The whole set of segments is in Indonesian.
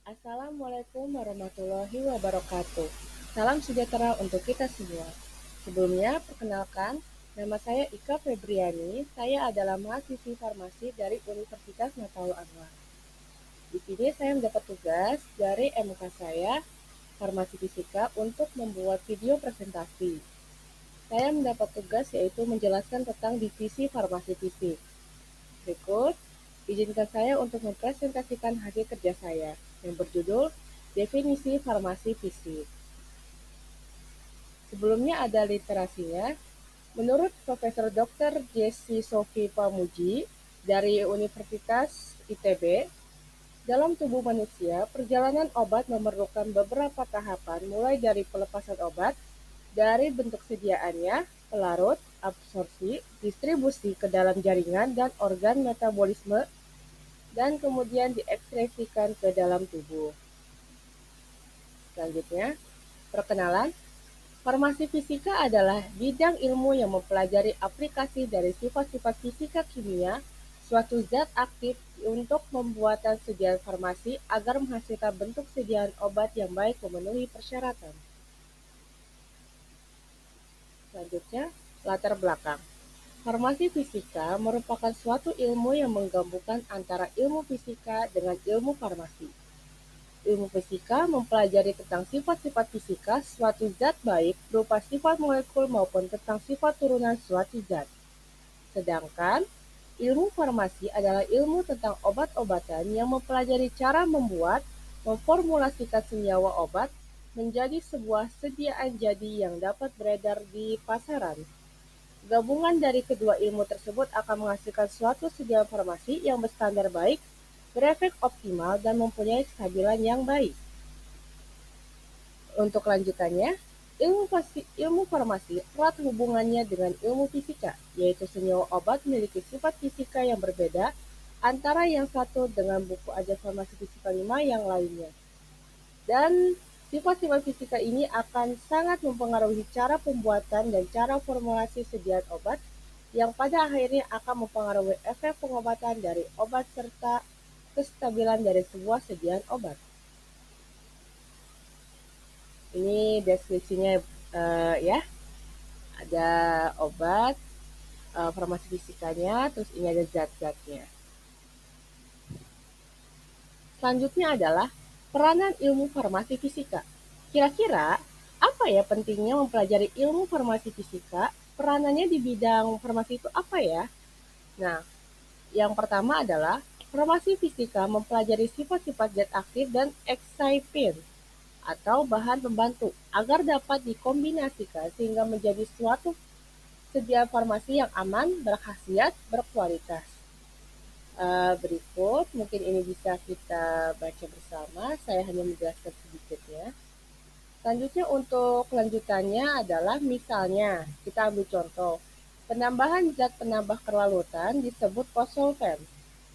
Assalamualaikum warahmatullahi wabarakatuh. Salam sejahtera untuk kita semua. Sebelumnya, perkenalkan, nama saya Ika Febriani. Saya adalah mahasiswi farmasi dari Universitas Mataul Anwar. Di sini saya mendapat tugas dari MK saya, Farmasi Fisika, untuk membuat video presentasi. Saya mendapat tugas yaitu menjelaskan tentang divisi farmasi fisik. Berikut, izinkan saya untuk mempresentasikan hasil kerja saya yang berjudul Definisi Farmasi Fisik. Sebelumnya ada literasinya. Menurut Profesor Dr. Jessie Sophie Pamuji dari Universitas ITB, dalam tubuh manusia, perjalanan obat memerlukan beberapa tahapan mulai dari pelepasan obat, dari bentuk sediaannya, pelarut, absorpsi, distribusi ke dalam jaringan dan organ metabolisme, dan kemudian diekspresikan ke dalam tubuh. Selanjutnya, perkenalan. Farmasi fisika adalah bidang ilmu yang mempelajari aplikasi dari sifat-sifat fisika kimia suatu zat aktif untuk pembuatan sediaan farmasi agar menghasilkan bentuk sediaan obat yang baik memenuhi persyaratan. Selanjutnya, latar belakang. Farmasi fisika merupakan suatu ilmu yang menggabungkan antara ilmu fisika dengan ilmu farmasi. Ilmu fisika mempelajari tentang sifat-sifat fisika suatu zat baik berupa sifat molekul maupun tentang sifat turunan suatu zat. Sedangkan ilmu farmasi adalah ilmu tentang obat-obatan yang mempelajari cara membuat, memformulasikan senyawa obat menjadi sebuah sediaan jadi yang dapat beredar di pasaran. Gabungan dari kedua ilmu tersebut akan menghasilkan suatu sediaan farmasi yang berstandar baik, berefek optimal, dan mempunyai kestabilan yang baik. Untuk lanjutannya, ilmu farmasi erat hubungannya dengan ilmu fisika, yaitu senyawa obat memiliki sifat fisika yang berbeda antara yang satu dengan buku ajar farmasi fisika 5 yang lainnya. Dan sifat-sifat fisika ini akan sangat mempengaruhi cara pembuatan dan cara formulasi sediaan obat yang pada akhirnya akan mempengaruhi efek pengobatan dari obat serta kestabilan dari sebuah sediaan obat. Ini deskripsinya ya. Ada obat, farmasi fisikanya, terus ini ada zat-zatnya. Selanjutnya adalah peranan ilmu farmasi fisika. Kira-kira apa ya pentingnya mempelajari ilmu farmasi fisika? Peranannya di bidang farmasi itu apa ya? Nah, yang pertama adalah farmasi fisika mempelajari sifat-sifat zat aktif dan excipient atau bahan pembantu agar dapat dikombinasikan sehingga menjadi suatu sediaan farmasi yang aman, berkhasiat, berkualitas. Berikut, mungkin ini bisa kita baca bersama, saya hanya menjelaskan sedikitnya. Selanjutnya untuk kelanjutannya adalah misalnya, kita ambil contoh, penambahan zat penambah kelalutan disebut kosolven,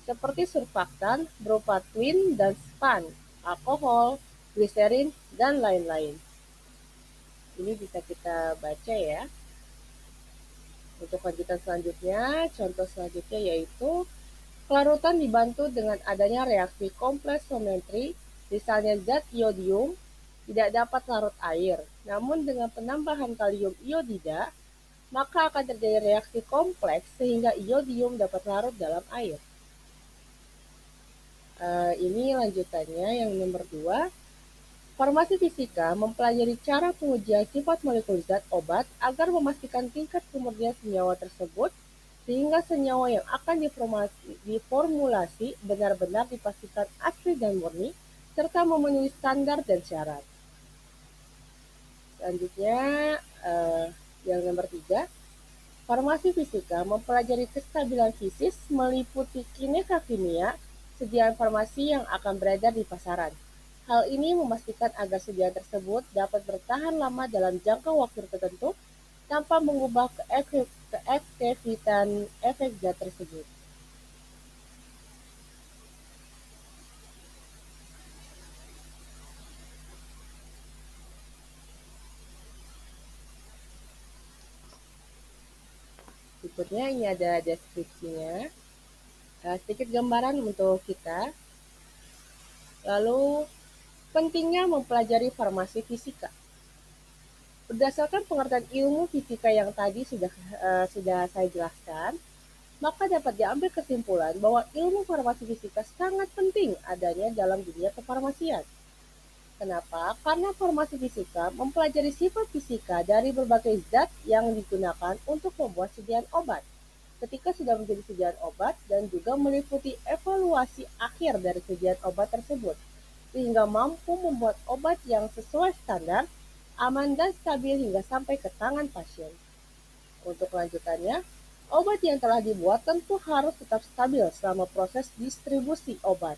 seperti surfaktan berupa twin dan span, alkohol, gliserin, dan lain-lain. Ini bisa kita baca ya. Untuk lanjutan selanjutnya, contoh selanjutnya yaitu kelarutan dibantu dengan adanya reaksi komplementari, misalnya zat iodium tidak dapat larut air, namun dengan penambahan kalium iodida, maka akan terjadi reaksi kompleks sehingga iodium dapat larut dalam air. Ini lanjutannya yang nomor 2. Farmasi fisika mempelajari cara pengujian sifat molekul zat obat agar memastikan tingkat kemurnian senyawa tersebut sehingga senyawa yang akan diformulasi benar-benar dipastikan asli dan murni serta memenuhi standar dan syarat. Selanjutnya yang nomor 3, farmasi fisika mempelajari kestabilan fisis meliputi kinesa kimia sediaan farmasi yang akan beredar di pasaran. Hal ini memastikan agar sediaan tersebut dapat bertahan lama dalam jangka waktu tertentu tanpa mengubah keefektifan efek zat tersebut. Berikutnya ini ada deskripsinya, sedikit gambaran untuk kita. Lalu Pentingnya mempelajari farmasi fisika. Berdasarkan pengertian ilmu fisika yang tadi sudah saya jelaskan, maka dapat diambil kesimpulan bahwa ilmu farmasi fisika sangat penting adanya dalam dunia kefarmasian. Kenapa? Karena farmasi fisika mempelajari sifat fisika dari berbagai zat yang digunakan untuk membuat sediaan obat. Ketika sudah menjadi sediaan obat dan juga meliputi evaluasi akhir dari sediaan obat tersebut, sehingga mampu membuat obat yang sesuai standar, aman dan stabil hingga sampai ke tangan pasien. Untuk kelanjutannya, obat yang telah dibuat tentu harus tetap stabil selama proses distribusi obat,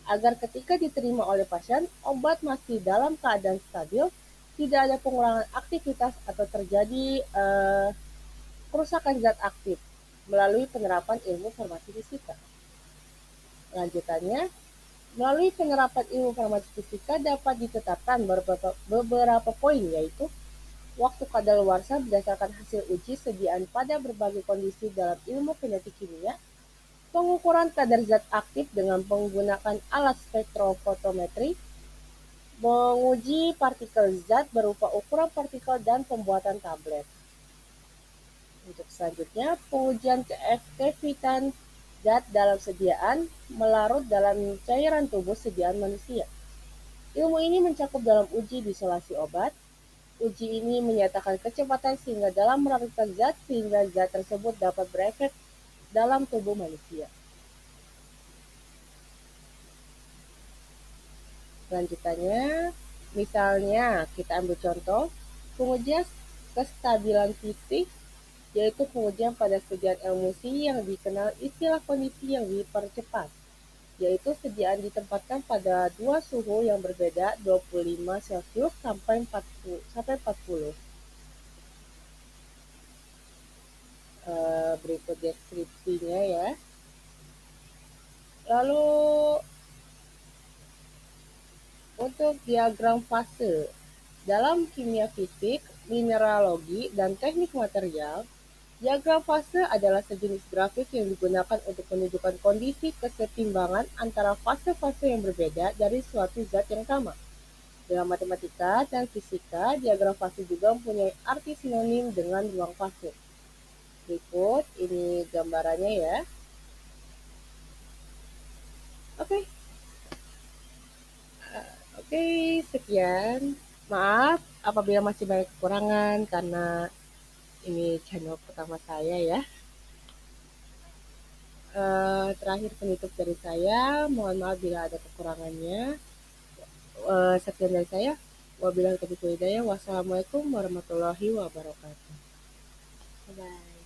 agar ketika diterima oleh pasien, obat masih dalam keadaan stabil, tidak ada pengurangan aktivitas atau terjadi kerusakan zat aktif melalui penerapan ilmu farmasi fisika. Lanjutannya, melalui penerapan ilmu farmasi fisika dapat ditetapkan beberapa poin, yaitu waktu kadaluarsa berdasarkan hasil uji sediaan pada berbagai kondisi dalam ilmu kinetik kimia, pengukuran kadar zat aktif dengan menggunakan alat spektrofotometri, menguji partikel zat berupa ukuran partikel dan pembuatan tablet. Untuk selanjutnya, pengujian keefektifan zat dalam sediaan melarut dalam cairan tubuh sediaan manusia. Ilmu ini mencakup dalam uji disolasi obat. Uji ini menyatakan kecepatan sehingga dalam melarutkan zat sehingga zat tersebut dapat berefek dalam tubuh manusia. Selanjutnya, misalnya kita ambil contoh pengujian kestabilan fisik, yaitu pengujian pada sediaan emulsi yang dikenal istilah kondisi yang dipercepat, yaitu sediaan ditempatkan pada dua suhu yang berbeda 25 Celcius sampai 40. Berikut deskripsinya ya. Lalu untuk diagram fase. Dalam kimia fisik, mineralogi, dan teknik material, diagram fase adalah sejenis grafik yang digunakan untuk menunjukkan kondisi kesetimbangan antara fase-fase yang berbeda dari suatu zat yang sama. Dalam matematika dan fisika, diagram fase juga mempunyai arti sinonim dengan ruang fase. Berikut ini gambarannya ya. Oke, Oke, sekian. Maaf apabila masih banyak kekurangan karena ini channel pertama saya ya. Terakhir penutup dari saya, mohon maaf bila ada kekurangannya. Sekian dari saya. Wabillahi taufiq wal hidayah. Wassalamualaikum warahmatullahi wabarakatuh. Bye.